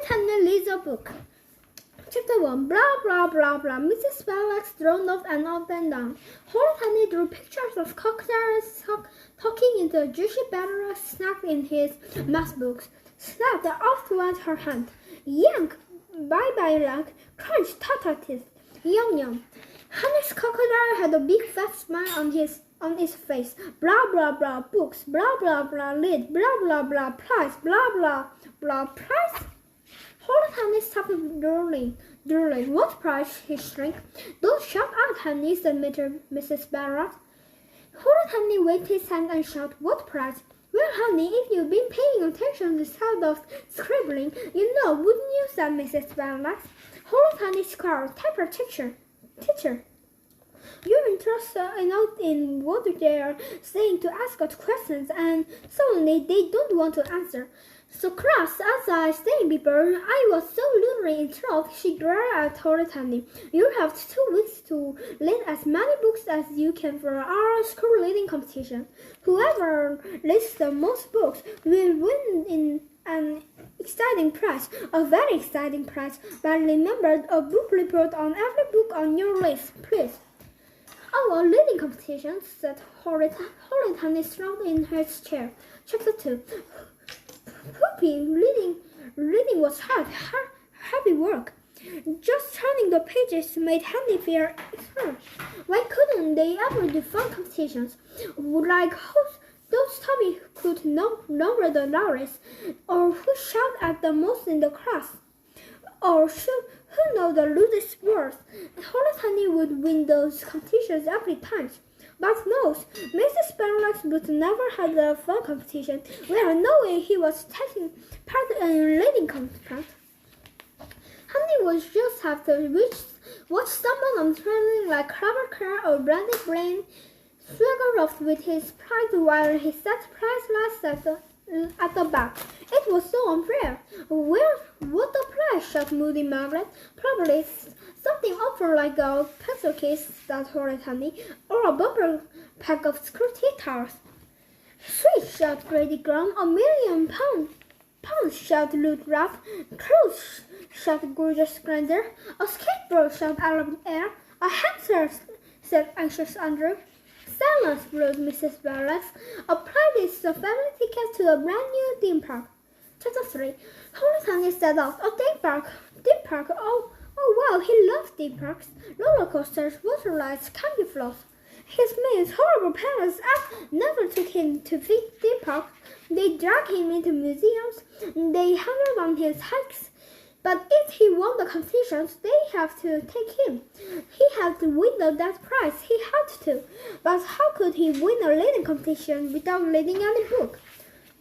Honey reads a book. Chapter 1. Blah, blah, blah, blah. Mrs. Spellix droned up and down. Honey drew pictures of crocodiles talking in the juicy batter snack in his math books. Snapped off went her hand. Yank, bye-bye luck. Crunch, tata teeth. Yum, yum. Honey's crocodile had a big fat smile on its face. Blah, blah, blah, books. Blah, blah, blah, lid. Blah, blah, blah, price. Blah, blah, blah, price. Honey stopped drooling. What price? He shrieked. Don't shout out, Honey, said Mrs. Barrett. Honey waved his hand and shouted, What price? Well, Honey, if you've been paying attention instead of scribbling, you know, wouldn't you, said Mrs. Barrett. Honey scored. Temper, teacher. You're interested in what they're saying to ask us questions, and suddenly they don't want to answer. So cross as I say, Bieber, I was so literally enthralled, she glared at Honey. You have 2 weeks to read as many books as you can for our school reading competition. Whoever reads the most books will win in an exciting prize, a very exciting prize. But remember, a book report on every book on your list, please. Oh, a reading competition, said Honey slumped in his chair. Chapter 2. Poopy, reading was heavy work. Just turning the pages made Honey feel excited. Why couldn't they ever do fun competitions? Like those Tommy could number the loudest, or who shout at the most in the class, or who know the loudest words. Honey would win those competitions every time. But no, Mrs. Spellix would never have a fun competition where no way he was taking part in a reading contest. Honey would just have to watch someone traveling like Clever Claire or Brandy Brain swagger off with his prize while he sat priceless at the back. It was so unfair. What a prize, shouted Moody Margaret. Probably something awful like a pencil case, said Honey, or a bumper pack of school tea towels. Sweet, shouted Grady Graham. £1,000,000, shouted Lute Raff. Clothes, shouted Gorgeous Grander. A skateboard, shouted Alan Air. A hamster, said anxious Andrew. Silence, blued Mrs. Barrett. A prize is a family ticket to a brand new theme park. Chapter 3. Honey set out. A theme park. Oh wow, he loved theme parks. Roller coasters, water rides, candy floss. His mates, horrible parents, never took him to theme parks. They dragged him into museums. They hammered on his hikes. But if he won the competitions, they have to take him. He had to win that prize. He had to. But how could he win a reading competition without reading any book?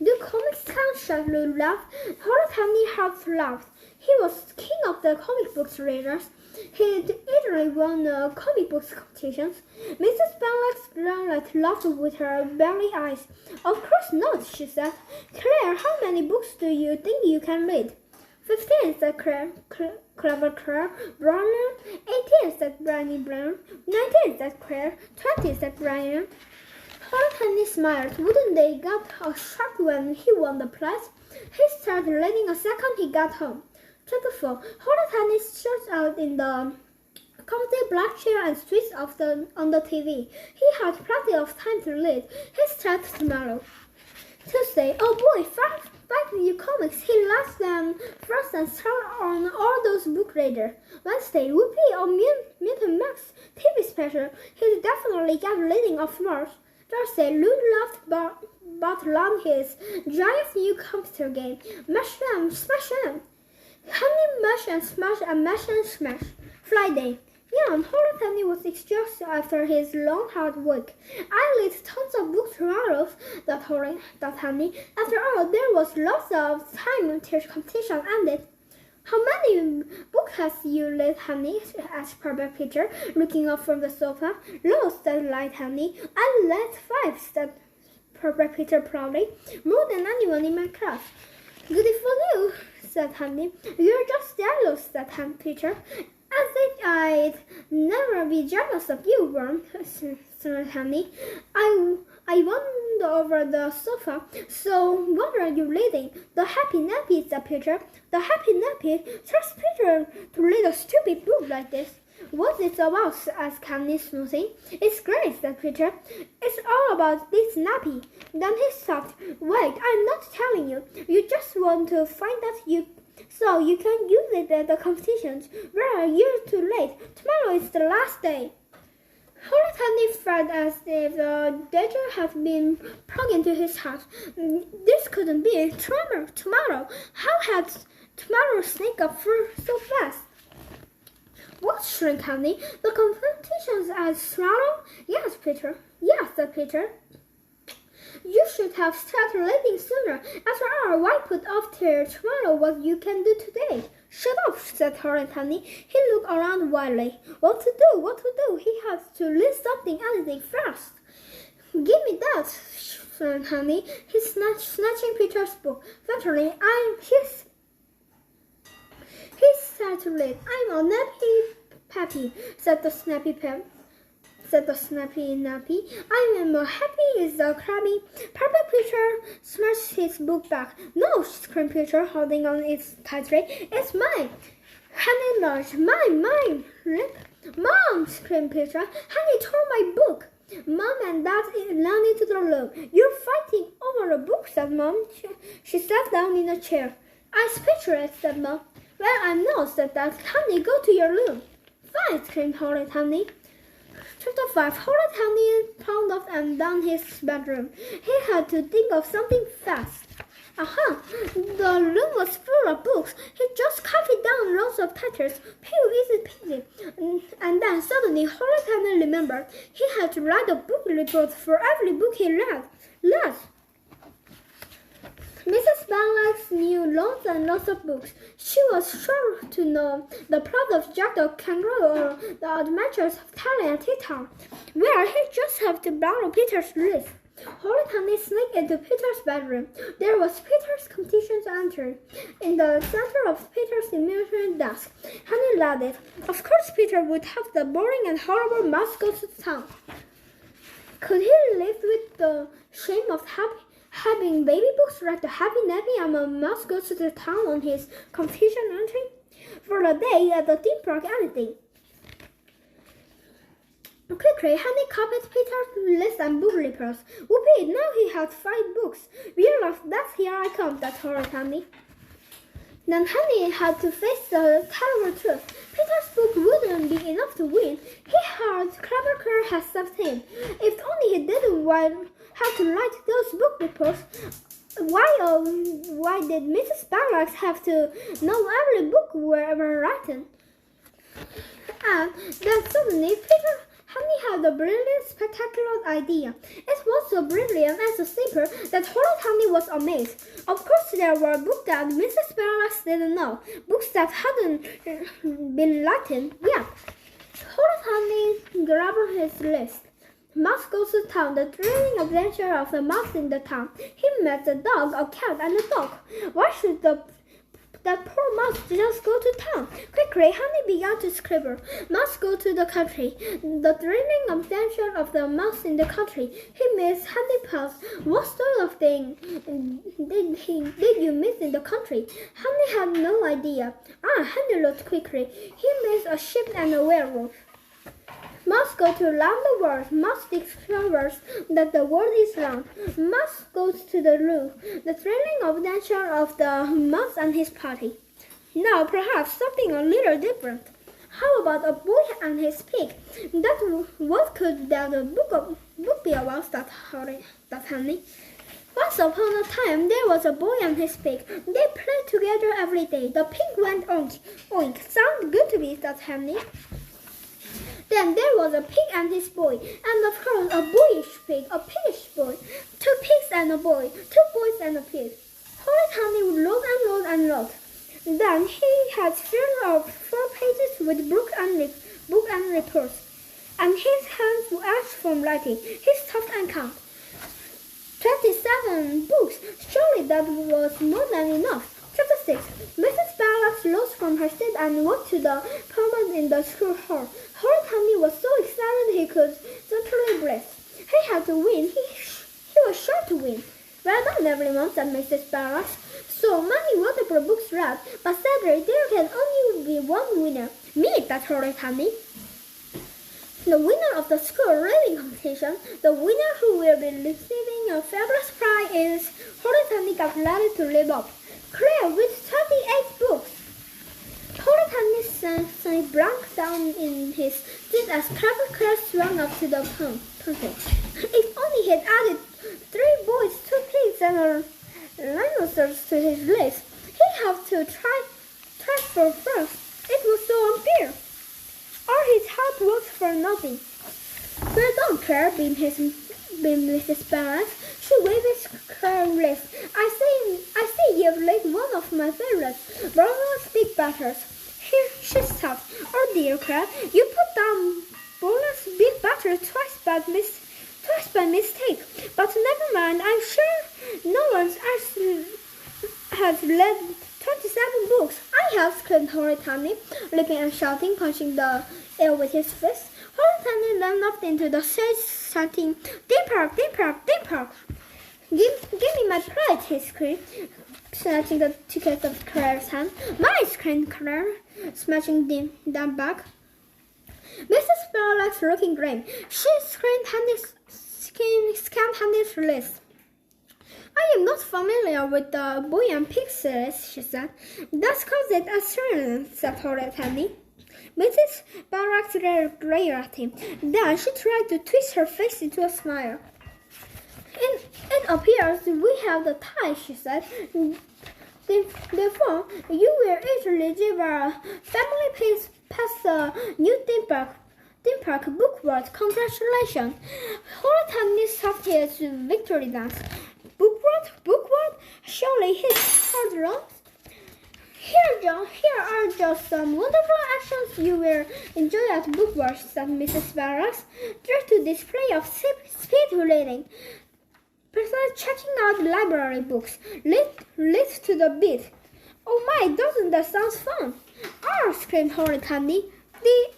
Do comics count? Shouted Lou laughed. Honey half laughed. He was king of the comic books readers. He'd easily won comic books competitions. Mrs. Bennett's laughed with her very eyes. Of course not, she said. Claire, how many books do you think you can read? 15, said Clever Claire. Brian. 18, said Brandy Brown. 19, said Claire. 20, said Brian. Honey smiled. Wouldn't they get a shock when he won the prize? He started reading the second he got home. Chapter 4. Honey stretched out in the comfy black chair and switched off on the TV. He had plenty of time to read. He started tomorrow. Tuesday. Oh boy, five new comics. He likes them first and started on all those book readers. Wednesday. Whoopee or Mutant Max TV special. He'll definitely get reading of Mars. Thursday. Lou laughed but loved his giant new computer game. Mash them, smash them. Honey mash and smash and mash and smash. Friday. Yeah, Honey was exhausted after his long hard work. I read tons of books tomorrow, that Honey. After all, there was lots of time until competition ended. How many books have you read, Honey? Asked Papa Peter, looking up from the sofa. Lots, said Light Honey. I read 5, said Papa Peter proudly. More than anyone in my class. Good for you, said Honey. You're just jealous, said Peter. As if I'd never be jealous of you, Worm, said Honey. I won leaned over the sofa. So, what are you reading? The Happy Nappy, said Peter. The Happy Nappy? Trust Peter to read a stupid book like this. What's it about? Asked Candy, smoothing. It's great, said Peter. It's all about this nappy. Then he stopped. Wait, I'm not telling you. You just want to find out so you can use it at the competitions. We're a year too late. Tomorrow is the last day. Horatani felt as if the danger had been plugged into his heart. This couldn't be. Tomorrow. How had tomorrow sneaked up so fast? What, shrieked Candy? The competitions at Swallow? Yes, Peter. Yes, said Peter. You should have started reading sooner. After all, why put off till tomorrow what you can do today? Shut up, said Horatani. He looked around wildly. What to do? He had to read anything fast. Give me that, said Honey. He's snatching Peter's book. Naturally, he said to read. I'm a nappy pappy, said the snappy nappy. I am happy is the crabby. Papa Peter smashed his book back. No, screamed Peter, holding on its tightly. It's mine. Honey lodged. Mine. Rip. Mom, screamed Peter. Honey tore my book. Mom and Dad ran into the room. You're fighting over a book, said Mom. She sat down in a chair. I'm speechless, said Mom. Well, I'm not, said Dad. Honey, go to your room. Fine, screamed Horatani. Chapter 5. Horatani plunged up and down his bedroom. He had to think of something fast. The room was full of books. He just copied down rows of titles. Easy peasy. And then suddenly Horatani remembered he had to write a book report for every book he read. Mrs. Benlax knew lots and lots of books. She was sure to know the plot of Jack the Kangaroo or the adventures of Tally and Tita. Well, he just had to borrow Peter's list. Horatani sneaked into Peter's bedroom. There was Peter's competitions entry in the center of Peter's imaginary desk. Honey read it. Of course Peter would have the boring and horrible must go to town. Could he live with the shame of having baby books like the Happy Nappy and a mouse goes to the town on his competition entry? For the day at the theme park, anything. Quickly, Honey copied Peter's list and book reports. Whoopee, now he had 5 books. Real of that, here I come, that horrid Honey. Then Honey had to face the terrible truth. Peter's book wouldn't be enough to win. He heard Clever Curl had saved him. If only he didn't have to write those book reports. Why did Mrs. Barracks have to know every book were ever written? And then suddenly Honey had a brilliant, spectacular idea. It was so brilliant and so simple that Horatani was amazed. Of course, there were books that Mrs. Barracks didn't know, books that hadn't been written yet. Horatani grabbed his list. Mouse goes to town, the thrilling adventure of the mouse in the town. He met a dog, a cat, and a dog. Why should that poor mouse just go to town? Quickly, Honey began to scribble. Mouse go to the country. The thrilling adventure of the mouse in the country. He missed Honey Pals. What sort of thing did you miss in the country? Honey had no idea. Honey looked quickly. He missed a sheep and a werewolf. Mouse go to round the world. Mouse discovers that the world is round. Mouse goes to the roof. The thrilling adventure of the mouse and his party. Now, perhaps something a little different. How about a boy and his pig? What could that book be about? That Honey. Once upon a time, there was a boy and his pig. They played together every day. The pig went oink, oink. Sound good to me, thought Honey. Then there was a pig and his boy, and of course a boyish pig, a piggish boy, 2 pigs and a boy, 2 boys and a pig. Horatani wrote and wrote. Then he had filled up 4 pages with book and reports, and his hands were ached from writing. He stopped and counted. 27 books. Surely that was more than enough. Chapter 6. Mrs. Barracks rose from her seat and walked to the pulpit in the school hall. Horatani was so excited he could certainly breathe. He had to win. He was sure to win. Well done, everyone, said Mrs. Barracks. So many wonderful books read, but sadly there can only be one winner. Me, that horrid honey. The winner of the school reading competition, the winner who will be receiving a fabulous prize is Horrid got ready to live up. Claire with 28 books. Horrid sank blank down in his seat as Claire swung up to the puzzle. If only he had added 3 boys, 2 pigs, and a rhinoceros to his list, he'd have to transfer first. It was so unfair. All his hard work for nothing. Well done, Claire, beamed Mrs. Barracks. She waved Claire's wrist. I see you've laid one of my favorites, Borla's Big Batters. Here, she stopped. Oh dear, Claire, you put down Borla's Big Batter twice by mistake. But never mind, I'm sure no one else has read 27 books. I have, screamed Horrid Honey, leaping and shouting, punching the air with his fist. Horrid Honey ran up into the stage, shouting, Dean Park, Dean Park, Dean Park. Give me my prize, he screamed, snatching the ticket of Claire's hand. Mine, screamed Claire, smashing them back. Mrs. Barracks looking grim. She scanned Honey's list. I am not familiar with the Boy and Pig series, she said. That's cause it Australian, said Horrid Honey. Mrs. Barracks glared at him. Then she tried to twist her face into a smile. It appears we have the tie, she said. Therefore, you will easily give our family pass the new Dean Park book world. Congratulations. Horrid Honey stopped his victory dance. Book world? Surely he's heard wrong. Here are just some wonderful actions you will enjoy at Bookworld, said Mrs. Barracks. There's to display of speed reading. Besides checking out library books, lit to the beat. Oh my, doesn't that sound fun? Ah, screamed Horrid Honey. The